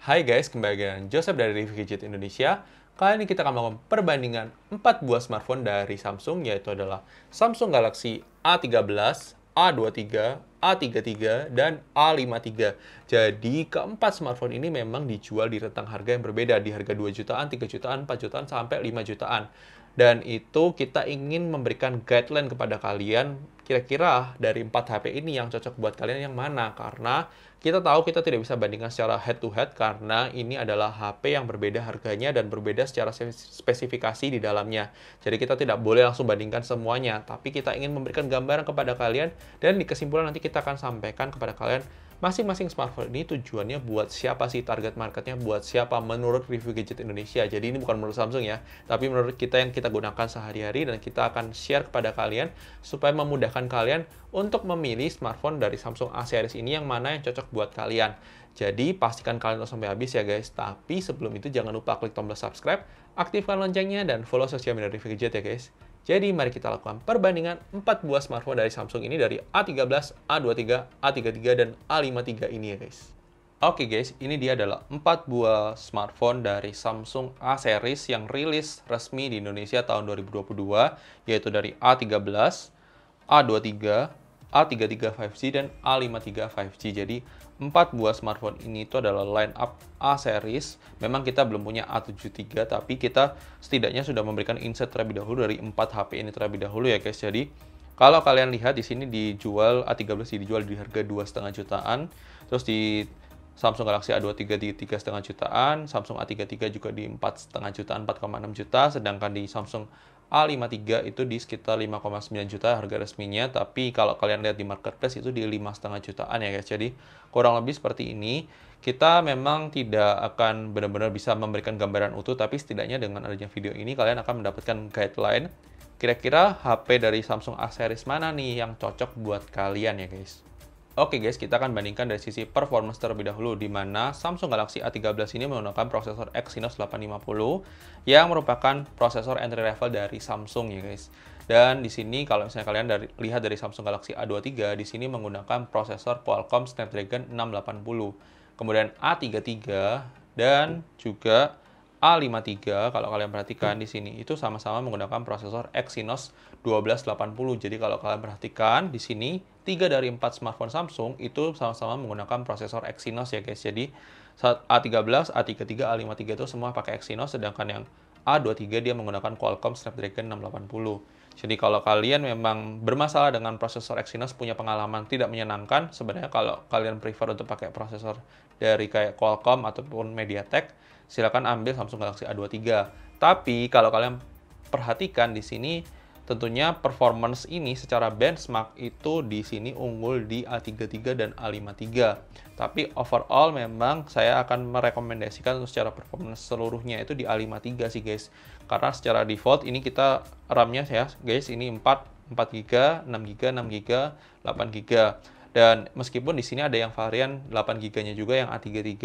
Hai guys, kembali dengan Joseph dari Review Gadget Indonesia. Kali ini kita akan melakukan perbandingan 4 buah smartphone dari Samsung, yaitu adalah Samsung Galaxy A13, A23, A33, dan A53. Jadi, keempat smartphone ini memang dijual di rentang harga yang berbeda, di harga 2 jutaan, 3 jutaan, 4 jutaan, sampai 5 jutaan. Dan itu kita ingin memberikan guideline kepada kalian, kira-kira dari 4 HP ini yang cocok buat kalian yang mana, karena kita tahu kita tidak bisa bandingkan secara head to head karena ini adalah HP yang berbeda harganya dan berbeda secara spesifikasi di dalamnya. Jadi kita tidak boleh langsung bandingkan semuanya, tapi kita ingin memberikan gambaran kepada kalian dan di kesimpulan nanti kita akan sampaikan kepada kalian masing-masing smartphone ini tujuannya buat siapa sih, target marketnya buat siapa menurut Review Gadget Indonesia. Jadi ini bukan menurut Samsung ya, tapi menurut kita yang kita gunakan sehari-hari dan kita akan share kepada kalian supaya memudahkan kalian untuk memilih smartphone dari Samsung A series ini yang mana yang cocok buat kalian. Jadi pastikan kalian nonton sampai habis ya guys. Tapi sebelum itu jangan lupa klik tombol subscribe, aktifkan loncengnya, dan follow sosial media Review Gadget ya guys. Jadi mari kita lakukan perbandingan 4 buah smartphone dari Samsung ini dari A13, A23, A33, dan A53 ini ya guys. Oke guys, ini dia adalah 4 buah smartphone dari Samsung A series yang rilis resmi di Indonesia tahun 2022, yaitu dari A13, A23, A33 5G, dan A53 5G. Jadi, 4 buah smartphone ini itu adalah line up A series. Memang kita belum punya A73, tapi kita setidaknya sudah memberikan insight terlebih dahulu dari 4 HP ini terlebih dahulu ya guys. Jadi, kalau kalian lihat di sini dijual A13 dijual di harga 2,5 jutaan. Terus di Samsung Galaxy A23 di 3,5 jutaan, Samsung A33 juga di 4,5 jutaan, 4,6 juta, sedangkan di Samsung A53 itu di sekitar 5,9 juta harga resminya, tapi kalau kalian lihat di marketplace itu di 5,5 jutaan ya guys. Jadi kurang lebih seperti ini. Kita memang tidak akan benar-benar bisa memberikan gambaran utuh, tapi setidaknya dengan adanya video ini kalian akan mendapatkan guideline kira-kira HP dari Samsung A series mana nih yang cocok buat kalian ya guys. Oke guys, kita akan bandingkan dari sisi performance terlebih dahulu, di mana Samsung Galaxy A13 ini menggunakan prosesor Exynos 850 yang merupakan prosesor entry level dari Samsung ya guys. Dan di sini kalau misalnya kalian lihat dari Samsung Galaxy A23, di sini menggunakan prosesor Qualcomm Snapdragon 680. Kemudian A33 dan juga A53 kalau kalian perhatikan di sini itu sama-sama menggunakan prosesor Exynos 1280. Jadi kalau kalian perhatikan di sini 3 dari 4 smartphone Samsung itu sama-sama menggunakan prosesor Exynos ya guys. Jadi A13, A33, A53 itu semua pakai Exynos, sedangkan yang A23 dia menggunakan Qualcomm Snapdragon 680. Jadi kalau kalian memang bermasalah dengan prosesor Exynos, punya pengalaman tidak menyenangkan, sebenarnya kalau kalian prefer untuk pakai prosesor dari kayak Qualcomm ataupun MediaTek, silakan ambil Samsung Galaxy A23. Tapi kalau kalian perhatikan di sini, tentunya performance ini secara benchmark itu di sini unggul di A33 dan A53. Tapi overall memang saya akan merekomendasikan untuk secara performance seluruhnya itu di A53 sih guys. Karena secara default ini kita RAM-nya ya guys, ini 4 GB, 6 GB, 6 GB, 8 GB. Dan meskipun di sini ada yang varian 8 GB-nya juga yang A33,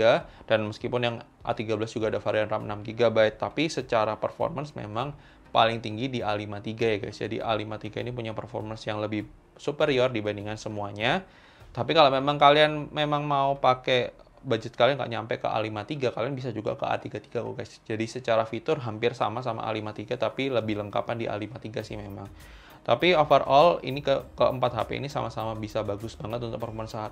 dan meskipun yang A13 juga ada varian RAM 6 GB, tapi secara performance memang paling tinggi di A53 ya guys. Jadi A53 ini punya performance yang lebih superior dibandingkan semuanya. Tapi kalau memang kalian memang mau pakai budget kalian nggak nyampe ke A53, kalian bisa juga ke A33 kok guys. Jadi secara fitur hampir sama A53, tapi lebih lengkapan di A53 sih memang. Tapi overall ini keempat HP ini sama-sama bisa bagus banget untuk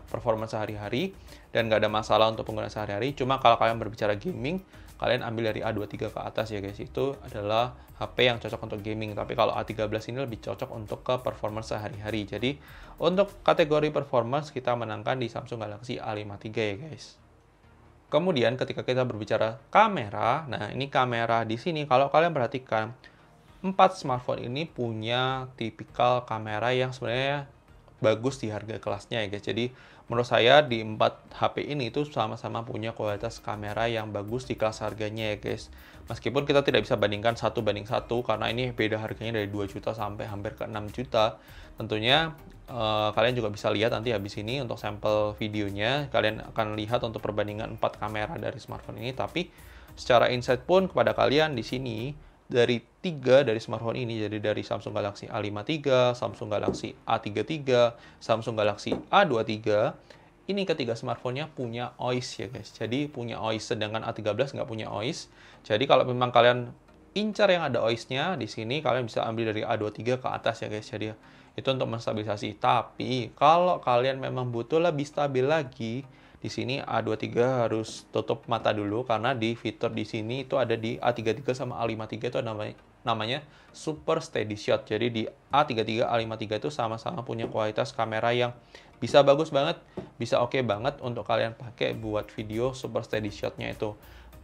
performance sehari-hari dan nggak ada masalah untuk pengguna sehari-hari. Cuma kalau kalian berbicara gaming, kalian ambil dari A23 ke atas ya guys. Itu adalah HP yang cocok untuk gaming. Tapi kalau A13 ini lebih cocok untuk ke performance sehari-hari. Jadi untuk kategori performance kita menangkan di Samsung Galaxy A53 ya guys. Kemudian ketika kita berbicara kamera, nah ini kamera di sini kalau kalian perhatikan 4 smartphone ini punya tipikal kamera yang sebenarnya bagus di harga kelasnya ya guys. Jadi menurut saya di 4 HP ini itu sama-sama punya kualitas kamera yang bagus di kelas harganya ya guys. Meskipun kita tidak bisa bandingkan 1:1 karena ini beda harganya dari 2 juta sampai hampir ke 6 juta. Tentunya kalian juga bisa lihat nanti habis ini untuk sampel videonya. Kalian akan lihat untuk perbandingan 4 kamera dari smartphone ini. Tapi secara insight pun kepada kalian di sini, dari 3 dari smartphone ini, jadi dari Samsung Galaxy A53, Samsung Galaxy A33, Samsung Galaxy A23, ini ketiga smartphone-nya punya OIS ya guys. Jadi punya OIS, sedangkan A13 nggak punya OIS. Jadi kalau memang kalian incar yang ada OIS-nya, di sini kalian bisa ambil dari A23 ke atas ya guys. Jadi itu untuk menstabilisasi. Tapi kalau kalian memang butuh lebih stabil lagi, di sini A23 harus tutup mata dulu karena di fitur di sini itu ada di A33 sama A53 itu namanya Super Steady Shot. Jadi di A33, A53 itu sama-sama punya kualitas kamera yang bisa bagus banget, bisa oke banget untuk kalian pakai buat video Super Steady Shot-nya itu.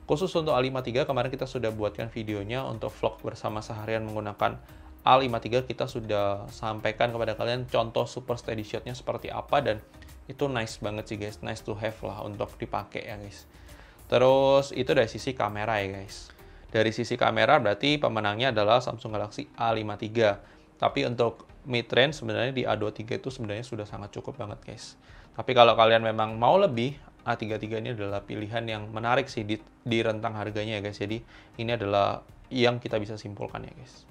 Khusus untuk A53 kemarin kita sudah buatkan videonya untuk vlog bersama seharian menggunakan A53, kita sudah sampaikan kepada kalian contoh Super Steady Shot-nya seperti apa, dan itu nice banget sih guys, nice to have lah untuk dipakai ya guys. Terus itu dari sisi kamera ya guys. Dari sisi kamera berarti pemenangnya adalah Samsung Galaxy A53. Tapi untuk mid range sebenarnya di A23 itu sebenarnya sudah sangat cukup banget guys. Tapi kalau kalian memang mau lebih, A33 ini adalah pilihan yang menarik sih di rentang harganya ya guys. Jadi ini adalah yang kita bisa simpulkan ya guys.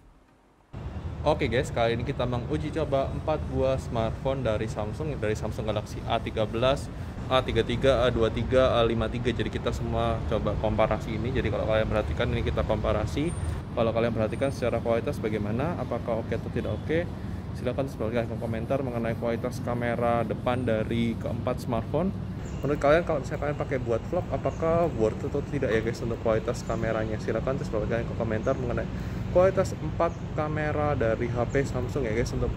Oke guys, kali ini kita menguji coba 4 buah smartphone dari Samsung Galaxy A13, A33, A23, A53. Jadi kita semua coba komparasi ini. Jadi kalau kalian perhatikan ini kita komparasi. Kalau kalian perhatikan secara kualitas bagaimana, apakah oke atau tidak oke, silahkan berikan komentar mengenai kualitas kamera depan dari keempat smartphone. Menurut kalian kalau misalnya kalian pakai buat vlog, apakah worth it atau tidak ya guys untuk kualitas kameranya? Silahkan berikan komentar mengenai kualitas 4 kamera dari HP Samsung ya guys untuk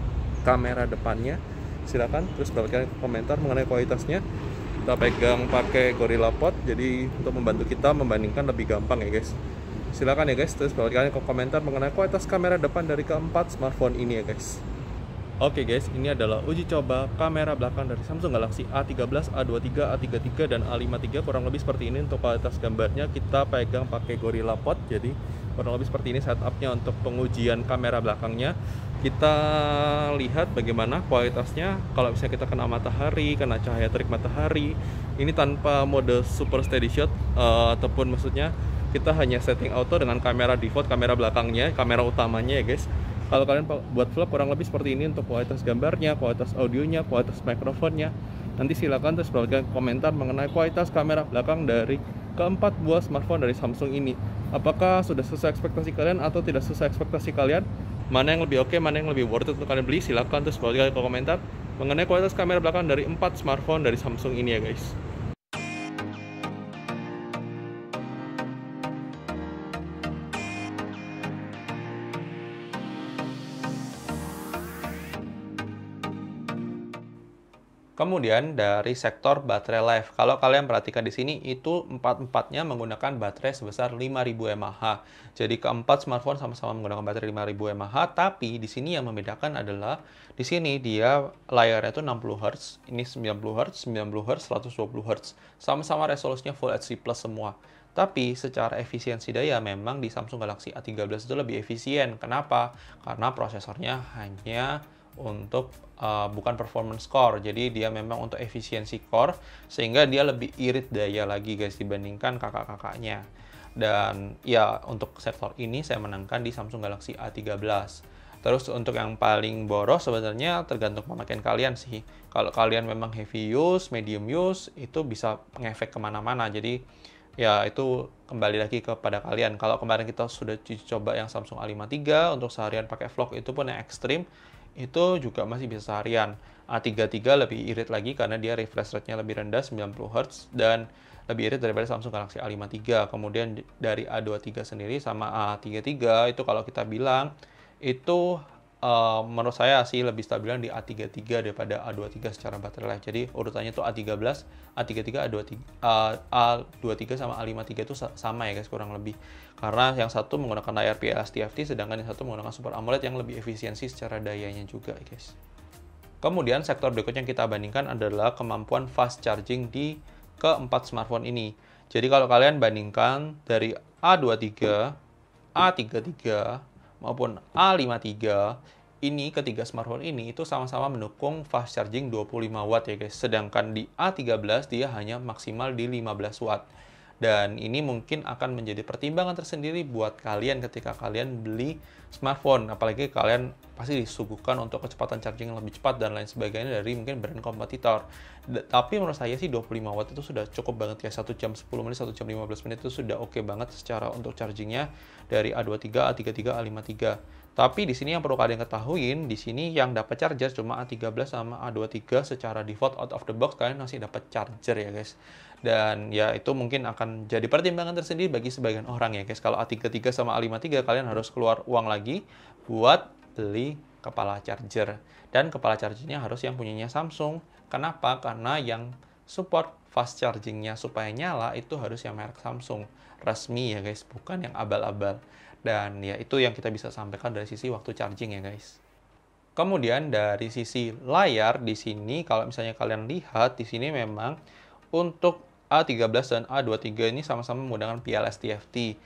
kamera depannya. Silakan berikan komentar mengenai kualitasnya. Kita pegang pakai Gorilla Pod, jadi untuk membantu kita membandingkan lebih gampang ya guys. Silakan ya guys, berikan komentar mengenai kualitas kamera depan dari keempat smartphone ini ya guys. Oke guys, ini adalah uji coba kamera belakang dari Samsung Galaxy A13, A23, A33, dan A53. Kurang lebih seperti ini untuk kualitas gambarnya. Kita pegang pakai Gorilla Pod, jadi kurang lebih seperti ini setupnya untuk pengujian kamera belakangnya. Kita lihat bagaimana kualitasnya. Kalau misalnya kita kena matahari, kena cahaya terik matahari, ini tanpa mode Super Steady Shot, ataupun maksudnya kita hanya setting auto dengan kamera default, kamera belakangnya, kamera utamanya ya guys. Kalau kalian buat vlog kurang lebih seperti ini untuk kualitas gambarnya, kualitas audionya, kualitas mikrofonnya. Nanti silakan berikan komentar mengenai kualitas kamera belakang dari keempat buah smartphone dari Samsung ini. Apakah sudah sesuai ekspektasi kalian atau tidak sesuai ekspektasi kalian? Mana yang lebih oke, mana yang lebih worth it untuk kalian beli? Silakan berikan komentar mengenai kualitas kamera belakang dari 4 smartphone dari Samsung ini ya guys. Kemudian dari sektor baterai life, kalau kalian perhatikan di sini itu empat-empatnya menggunakan baterai sebesar 5000 mAh. Jadi keempat smartphone sama-sama menggunakan baterai 5000 mAh, tapi di sini yang membedakan adalah di sini dia layarnya itu 60 Hz, ini 90 Hz, 90 Hz, 120 Hz. Sama-sama resolusinya Full HD Plus semua. Tapi secara efisiensi daya memang di Samsung Galaxy A13 itu lebih efisien. Kenapa? Karena prosesornya hanya untuk bukan performance core, jadi dia memang untuk efisiensi core, sehingga dia lebih irit daya lagi guys dibandingkan kakak-kakaknya. Dan ya untuk sektor ini saya menangkan di Samsung Galaxy A13. Terus untuk yang paling boros sebenarnya tergantung pemakaian kalian sih. Kalau kalian memang heavy use, medium use, itu bisa ngefek kemana-mana. Jadi ya itu kembali lagi kepada kalian. Kalau kemarin kita sudah coba yang Samsung A53 untuk seharian pakai vlog, itu pun yang ekstrim, itu juga masih bisa seharian. A33 lebih irit lagi karena dia refresh rate-nya lebih rendah, 90 Hz, dan lebih irit daripada Samsung Galaxy A53. Kemudian dari A23 sendiri sama A33 itu kalau kita bilang itu menurut saya sih lebih stabilan di A33 daripada A23 secara baterai life. Jadi urutannya tuh A13, A33, A23 sama A53 itu sama ya guys kurang lebih. Karena yang satu menggunakan layar PLS TFT, sedangkan yang satu menggunakan Super AMOLED yang lebih efisiensi secara dayanya juga guys. Kemudian sektor berikutnya yang kita bandingkan adalah kemampuan fast charging di keempat smartphone ini. Jadi kalau kalian bandingkan dari A23, A33, maupun A53, ini ketiga smartphone ini itu sama-sama mendukung fast charging 25 watt ya guys. Sedangkan di A13 dia hanya maksimal di 15 watt. Dan ini mungkin akan menjadi pertimbangan tersendiri buat kalian ketika kalian beli smartphone. Apalagi kalian pasti disuguhkan untuk kecepatan charging yang lebih cepat dan lain sebagainya dari mungkin brand kompetitor. Tapi menurut saya sih 25 watt itu sudah cukup banget ya. 1 jam 10 menit, 1 jam 15 menit itu sudah oke banget secara untuk chargingnya dari A23, A33, A53. Tapi di sini yang perlu kalian ketahuin, di sini yang dapat charger cuma A13 sama A23 secara default out of the box kalian masih dapat charger ya guys. Dan ya itu mungkin akan jadi pertimbangan tersendiri bagi sebagian orang ya guys. Kalau A33 sama A53 kalian harus keluar uang lagi buat beli kepala charger. Dan kepala chargernya harus yang punyanya Samsung. Kenapa? Karena yang support fast chargingnya supaya nyala itu harus yang merek Samsung. Resmi ya guys, bukan yang abal-abal. Dan ya itu yang kita bisa sampaikan dari sisi waktu charging ya guys. Kemudian dari sisi layar di sini kalau misalnya kalian lihat di sini memang untuk A13 dan A23 ini sama-sama menggunakan PLS TFT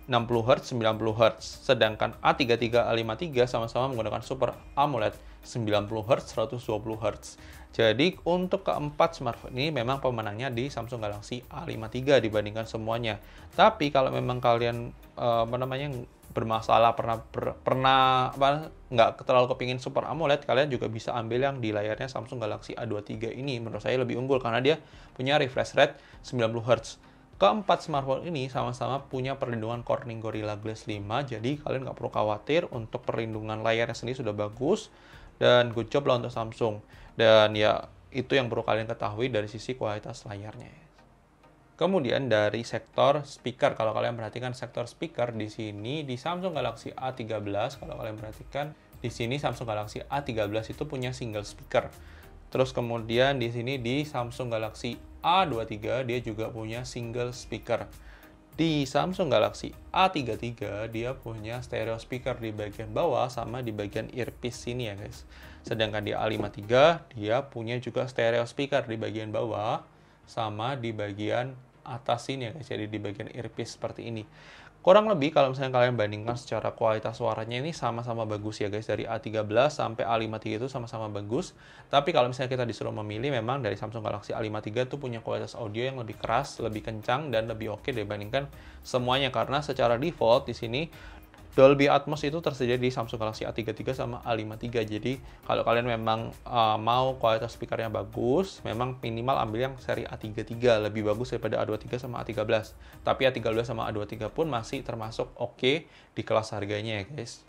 60Hz, 90Hz. Sedangkan A33, A53 sama-sama menggunakan Super AMOLED 90Hz, 120Hz. Jadi untuk keempat smartphone ini memang pemenangnya di Samsung Galaxy A53 dibandingkan semuanya. Tapi kalau memang kalian bermasalah nggak terlalu kepingin Super AMOLED, kalian juga bisa ambil yang di layarnya Samsung Galaxy A23 ini. Menurut saya lebih unggul karena dia punya refresh rate 90Hz. Keempat smartphone ini sama-sama punya perlindungan Corning Gorilla Glass 5, jadi kalian nggak perlu khawatir untuk perlindungan layarnya sendiri sudah bagus, dan good job lah untuk Samsung. Dan ya, itu yang perlu kalian ketahui dari sisi kualitas layarnya. Kemudian dari sektor speaker, kalau kalian perhatikan sektor speaker di sini di Samsung Galaxy A13, kalau kalian perhatikan di sini Samsung Galaxy A13 itu punya single speaker. Terus kemudian di sini di Samsung Galaxy A23 dia juga punya single speaker. Di Samsung Galaxy A33 dia punya stereo speaker di bagian bawah sama di bagian earpiece sini ya guys. Sedangkan di A53 dia punya juga stereo speaker di bagian bawah sama di bagian atas sini ya guys, jadi di bagian earpiece seperti ini. Kurang lebih kalau misalnya kalian bandingkan secara kualitas suaranya ini sama-sama bagus ya guys, dari A13 sampai A53 itu sama-sama bagus. Tapi kalau misalnya kita disuruh memilih, memang dari Samsung Galaxy A53 itu punya kualitas audio yang lebih keras, lebih kencang, dan lebih oke dibandingkan semuanya. Karena secara default di sini Dolby Atmos itu tersedia di Samsung Galaxy A33 sama A53. Jadi kalau kalian memang mau kualitas speakernya bagus, memang minimal ambil yang seri A33, lebih bagus daripada A23 sama A13. Tapi A13 sama A23 pun masih termasuk oke di kelas harganya ya guys.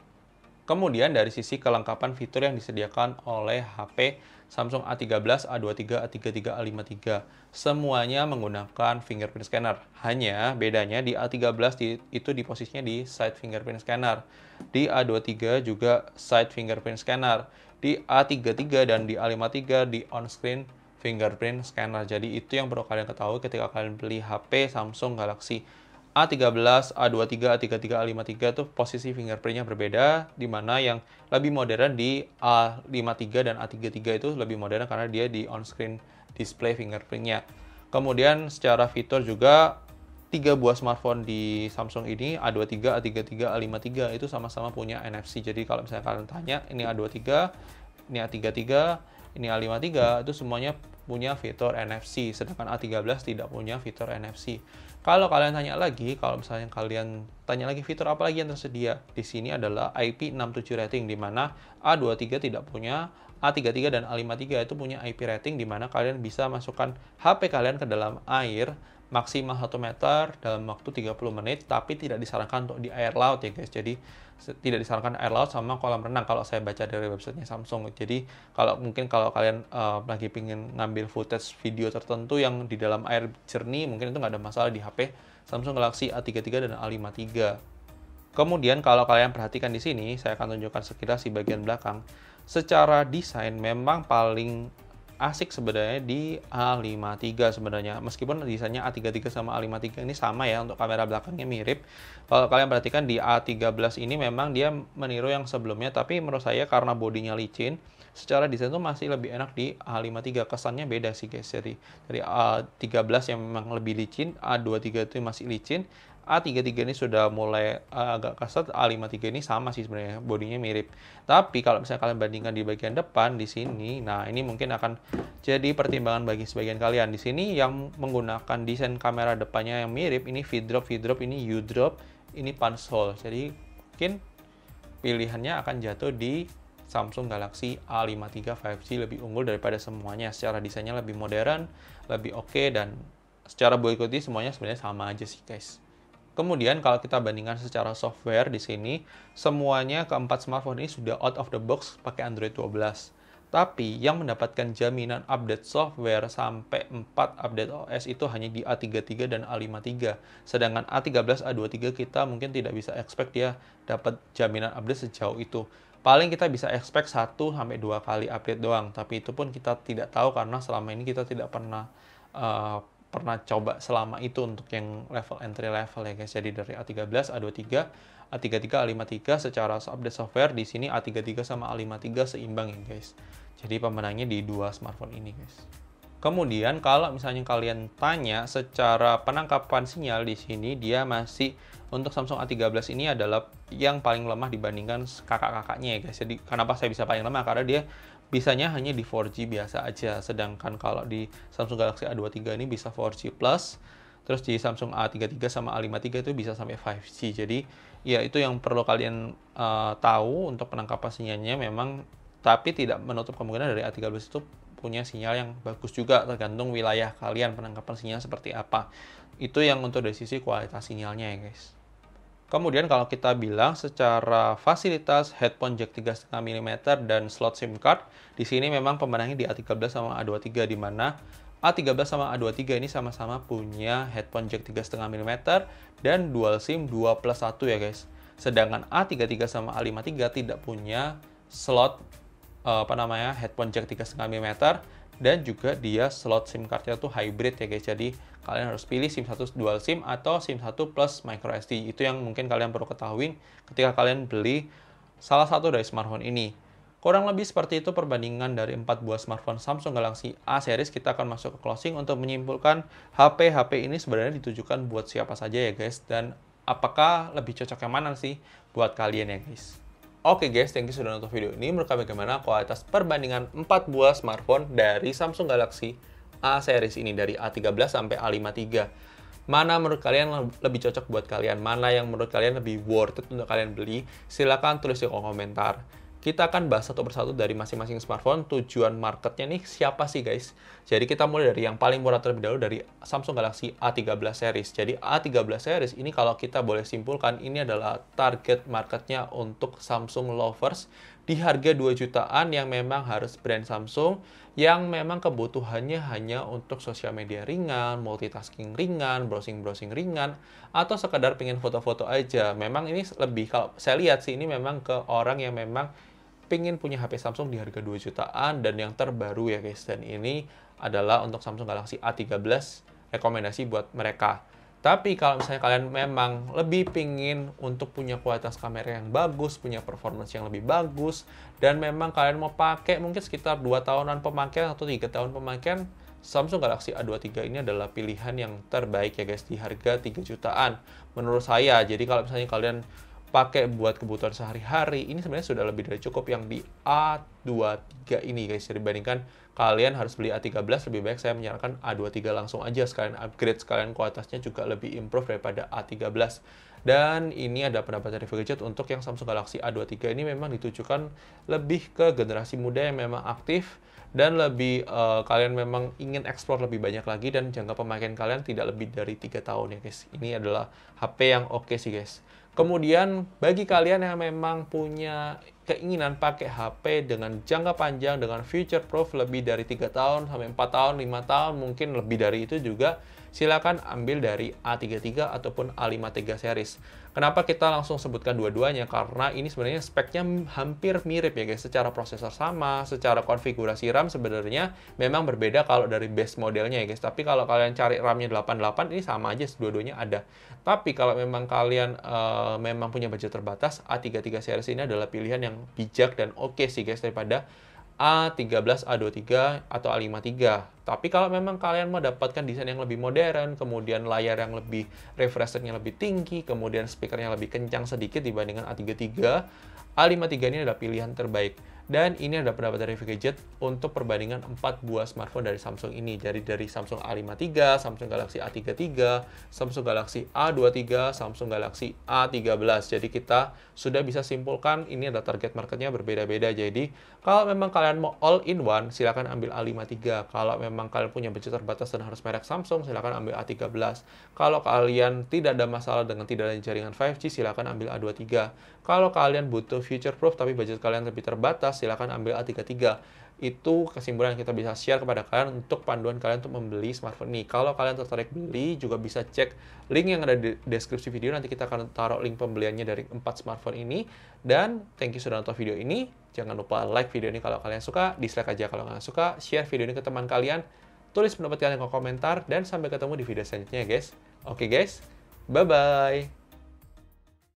Kemudian dari sisi kelengkapan fitur yang disediakan oleh HP Samsung A13, A23, A33, A53, semuanya menggunakan fingerprint scanner. Hanya bedanya di A13 itu di posisinya di side fingerprint scanner. Di A23 juga side fingerprint scanner. Di A33 dan di A53 di on-screen fingerprint scanner. Jadi itu yang perlu kalian ketahui ketika kalian beli HP Samsung Galaxy A13, A23, A33, A53 itu posisi fingerprintnya berbeda, di mana yang lebih modern di A53 dan A33 itu lebih modern karena dia di on-screen display fingerprintnya. Kemudian secara fitur juga, 3 buah smartphone di Samsung ini, A23, A33, A53 itu sama-sama punya NFC. Jadi kalau misalnya kalian tanya, ini A23, ini A33, ini A53, itu semuanya punya fitur NFC, sedangkan A13 tidak punya fitur NFC. Kalau kalian tanya lagi, kalau misalnya kalian tanya lagi fitur apa lagi yang tersedia, di sini adalah IP67 rating, di mana A23 tidak punya, A33 dan A53 itu punya IP rating, di mana kalian bisa masukkan HP kalian ke dalam air maksimal 1 meter dalam waktu 30 menit, tapi tidak disarankan untuk di air laut ya guys. Jadi tidak disarankan air laut sama kolam renang kalau saya baca dari websitenya Samsung. Jadi kalau kalian lagi pingin ngambil footage video tertentu yang di dalam air jernih, mungkin itu nggak ada masalah di HP Samsung Galaxy A33 dan A53. Kemudian kalau kalian perhatikan di sini, saya akan tunjukkan sekilas di bagian belakang. Secara desain memang paling asik sebenarnya di A53 sebenarnya. Meskipun desainnya A33 sama A53 ini sama ya, untuk kamera belakangnya mirip. Kalau kalian perhatikan di A13 ini memang dia meniru yang sebelumnya, tapi menurut saya karena bodinya licin, secara desain itu masih lebih enak di A53. Kesannya beda sih guys. Dari A13 yang memang lebih licin, A23 itu masih licin, A33 ini sudah mulai agak kasar, A53 ini sama sih sebenarnya, bodinya mirip. Tapi kalau misalnya kalian bandingkan di bagian depan di sini, nah ini mungkin akan jadi pertimbangan bagi sebagian kalian. Di sini yang menggunakan desain kamera depannya yang mirip, ini V-drop, ini U-drop, ini punch hole. Jadi mungkin pilihannya akan jatuh di Samsung Galaxy A53 5G, lebih unggul daripada semuanya. Secara desainnya lebih modern, lebih oke, dan secara build quality semuanya sebenarnya sama aja sih guys. Kemudian kalau kita bandingkan secara software di sini, semuanya keempat smartphone ini sudah out of the box pakai Android 12. Tapi yang mendapatkan jaminan update software sampai 4 update OS itu hanya di A33 dan A53. Sedangkan A13, A23 kita mungkin tidak bisa expect dia dapat jaminan update sejauh itu. Paling kita bisa expect 1-2 kali update doang. Tapi itu pun kita tidak tahu karena selama ini kita tidak pernah coba selama itu untuk yang level entry level ya guys. Jadi dari A13, A23, A33, A53 secara update software di sini A33 sama A53 seimbang ya guys. Jadi pemenangnya di dua smartphone ini guys. Kemudian kalau misalnya kalian tanya secara penangkapan sinyal di sini, dia masih untuk Samsung A13 ini adalah yang paling lemah dibandingkan kakak-kakaknya ya guys. Jadi kenapa saya bisa paling lemah? Karena dia bisanya hanya di 4G biasa aja. Sedangkan kalau di Samsung Galaxy A23 ini bisa 4G plus. Terus di Samsung A33 sama A53 itu bisa sampai 5G. Jadi ya itu yang perlu kalian tahu untuk penangkapan sinyalnya memang, tapi tidak menutup kemungkinan dari A13 itu punya sinyal yang bagus juga, tergantung wilayah kalian penangkapan sinyal seperti apa. Itu yang untuk dari sisi kualitas sinyalnya ya guys. Kemudian kalau kita bilang secara fasilitas headphone jack 3,5 mm dan slot SIM card, di sini memang pemenangnya di A13 sama A23, di mana A13 sama A23 ini sama-sama punya headphone jack 3,5 mm dan dual SIM 2+1 ya guys. Sedangkan A33 sama A53 tidak punya slot headphone jack 3,5 mm, dan juga dia slot SIM card-nya tuh hybrid ya guys. Jadi kalian harus pilih SIM 1 dual SIM atau SIM 1 plus micro SD. Itu yang mungkin kalian perlu ketahui ketika kalian beli salah satu dari smartphone ini. Kurang lebih seperti itu perbandingan dari 4 buah smartphone Samsung Galaxy A series. Kita akan masuk ke closing untuk menyimpulkan HP-HP ini sebenarnya ditujukan buat siapa saja ya guys, dan apakah lebih cocok yang mana sih buat kalian ya guys. Oke guys, thank you sudah nonton video ini. Menurut kalian bagaimana kualitas perbandingan 4 buah smartphone dari Samsung Galaxy A series ini, dari A13 sampai A53. Mana menurut kalian lebih cocok buat kalian? Mana yang menurut kalian lebih worth it untuk kalian beli? Silahkan tulis di kolom komentar. Kita akan bahas satu persatu dari masing-masing smartphone, tujuan marketnya nih siapa sih guys. Jadi kita mulai dari yang paling murah terlebih dahulu, dari Samsung Galaxy A13 series. Jadi A13 series ini kalau kita boleh simpulkan, ini adalah target marketnya untuk Samsung lovers di harga 2 jutaan yang memang harus brand Samsung, yang memang kebutuhannya hanya untuk sosial media ringan, multitasking ringan, browsing-browsing ringan, atau sekedar pengen foto-foto aja. Memang ini lebih, kalau saya lihat sih, ini memang ke orang yang memang pengen punya HP Samsung di harga 2 jutaan dan yang terbaru ya guys. Dan ini adalah untuk Samsung Galaxy A13, rekomendasi buat mereka. Tapi kalau misalnya kalian memang lebih pingin untuk punya kualitas kamera yang bagus, punya performance yang lebih bagus, dan memang kalian mau pakai mungkin sekitar 2 tahunan pemakaian atau 3 tahun pemakaian, Samsung Galaxy A23 ini adalah pilihan yang terbaik ya guys, di harga 3 jutaan menurut saya. Jadi kalau misalnya kalian pakai buat kebutuhan sehari-hari, ini sebenarnya sudah lebih dari cukup yang di A23 ini guys. Dibandingkan kalian harus beli A13, lebih baik saya menyarankan A23 langsung aja, sekalian upgrade, sekalian kualitasnya juga lebih improve daripada A13. Dan ini ada pendapat dari Gadget untuk yang Samsung Galaxy A23 ini memang ditujukan lebih ke generasi muda yang memang aktif, dan lebih kalian memang ingin explore lebih banyak lagi, dan jangka pemakaian kalian tidak lebih dari 3 tahun ya guys. Ini adalah HP yang oke sih guys. Kemudian bagi kalian yang memang punya keinginan pakai HP dengan jangka panjang, dengan future proof lebih dari 3 tahun sampai 4 tahun, 5 tahun, mungkin lebih dari itu juga, silakan ambil dari A33 ataupun A53 series. Kenapa kita langsung sebutkan dua-duanya? Karena ini sebenarnya speknya hampir mirip ya guys. Secara prosesor sama, secara konfigurasi RAM sebenarnya memang berbeda kalau dari base modelnya ya guys. Tapi kalau kalian cari RAM-nya 88, ini sama aja, dua-duanya ada. Tapi kalau memang kalian memang punya budget terbatas, A33 series ini adalah pilihan yang bijak dan oke sih guys, daripada A13, A23, atau A53. Tapi kalau memang kalian mau dapatkan desain yang lebih modern, kemudian layar yang lebih refresh rate-nya lebih tinggi, kemudian speakernya lebih kencang sedikit dibandingkan A33, A53 ini adalah pilihan terbaik. Dan ini adalah pendapat dari VGadget untuk perbandingan 4 buah smartphone dari Samsung ini. Jadi dari Samsung A53, Samsung Galaxy A33, Samsung Galaxy A23, Samsung Galaxy A13. Jadi kita sudah bisa simpulkan ini adalah target marketnya berbeda-beda. Jadi kalau memang kalian mau all in one, silakan ambil A53. Kalau memang kalian punya budget terbatas dan harus merek Samsung, silakan ambil A13. Kalau kalian tidak ada masalah dengan tidak ada jaringan 5G, silakan ambil A23. Kalau kalian butuh future proof tapi budget kalian lebih terbatas, silakan ambil A33. Itu kesimpulan yang kita bisa share kepada kalian untuk panduan kalian untuk membeli smartphone ini. Kalau kalian tertarik beli, juga bisa cek link yang ada di deskripsi video. Nanti kita akan taruh link pembeliannya dari 4 smartphone ini. Dan thank you sudah nonton video ini. Jangan lupa like video ini kalau kalian suka, dislike aja kalau nggak suka, share video ini ke teman kalian, tulis pendapat kalian di komentar, dan sampai ketemu di video selanjutnya guys. Oke guys, bye-bye!